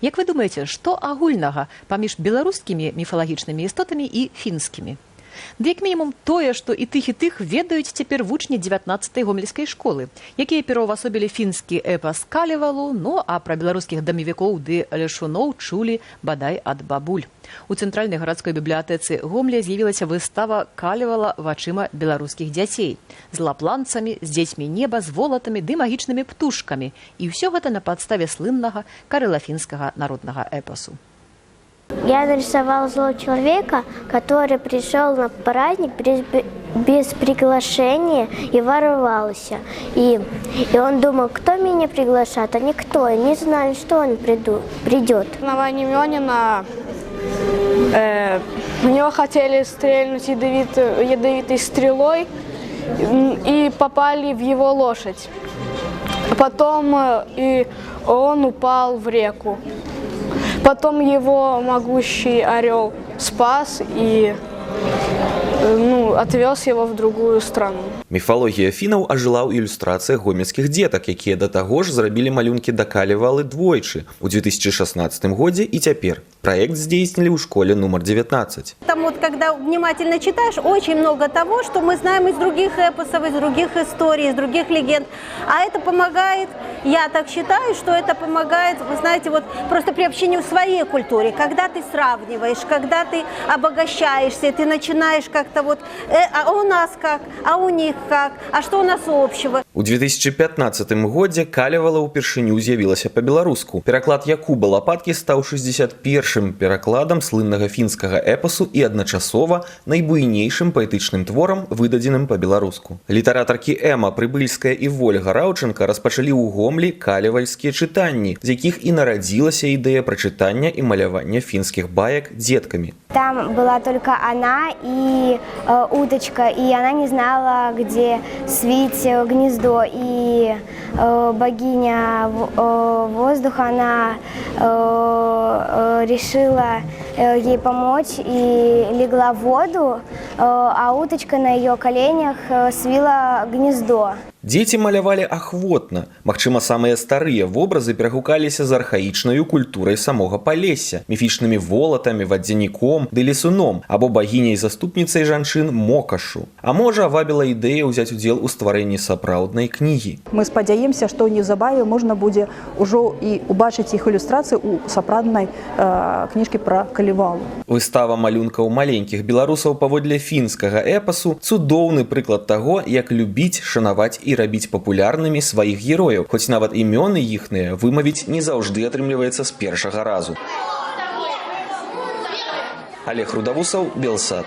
Як вы думаеце, што агульнага паміж беларускімі міфалагічнымі істотамі і фінскімі? Ды як мінімум тое, што і тых ведаюць цяпер вучні 19-й гомельскай школы, якія пераўвасобілі фінскі эпас Калевалу, ну а пра беларускіх дамевікоў ды ляшуноў чулі бадай ад бабуль. У цэнтральнай гарадской бібліятэцы Гомля з'явілася выстава Калевала вачыма беларускіх дзяцей з лапланцамі, з дзецьмі неба, з волатамі ды магічнымі птушкамі. І ўсё гэта на падставе слыннага карэлафінскага народнага эпасу. Я нарисовал злого человека, который пришел на праздник без приглашения и воровался. И он думал, кто меня приглашает, а никто. Не знали, что он придет. На войне Мёнина в него хотели стрельнуть ядовитой стрелой и попали в его лошадь. Потом он упал в реку. Потом его могучий орел спас и отвез его в другую страну. Міфалогія фінаў ажыла ў ілюстрацыях гомельскіх дзетак, якія да таго ж зрабілі малюнкі да Калевалы двойчы у 2016 годзе і цяпер. Проект здзейснілі ў школе номер 19. Там вот, когда внимательно читаешь, очень много того, что мы знаем из других эпосов, из других историй, из других легенд. А это помогает, я так считаю, что это помогает, вы знаете, вот просто приобщению к своей культуре. Когда ты сравниваешь, когда ты обогащаешься, ты начинаешь как-то вот, а у нас как, а у них как, а что у нас общего. У 2015 годзе Калевала ўпершыню з'явілася па-беларуску. Пераклад Якуба Лапаткі стаў 61-м перакладам слыннага фінскага эпасу і адначасова найбуйнейшым паэтычным творам, выдадзеным па-беларуску. Літаратаркі Эма Прыбыльская і Вольга Раўченка распачалі ў Гомлі калевальскія чытанні, з якіх і нарадзілася ідэя прачытання і малявання фінскіх баек дзеткамі. Там была только она и уточка, и она не знала, где свить гнездо. И богиня воздуха, она решила ей помочь и легла в воду, а уточка на ее коленях свила гнездо. Дзеці малявалі ахвотна. Магчыма, самыя старыя вобразы перагукаліся з архаічнаю культурай самога Палесся, міфічнымі волатамі, вадзяніком ды лесуном, або багіняй-заступніцай жанчын Мокашу. А можа, вабіла ідэя ўзяць удзел у стварэнні сапраўднай кнігі. Мы спадзяемся, што неўзабаве можна будзе ўжо і убачыць іх ілюстрацыі ў сапраўднай кніжкі пра Калевалу. Выстава малюнкаў маленькіх беларусаў паводле фінскага эпасу цудоўны прыклад таго, як любіць, шанаваць і рабіць папулярнымі сваіх герояў, хоць нават імёны іхныя вымавіць не заўжды атрымліваецца з першага разу. Олег Рудавусаў, Белсат.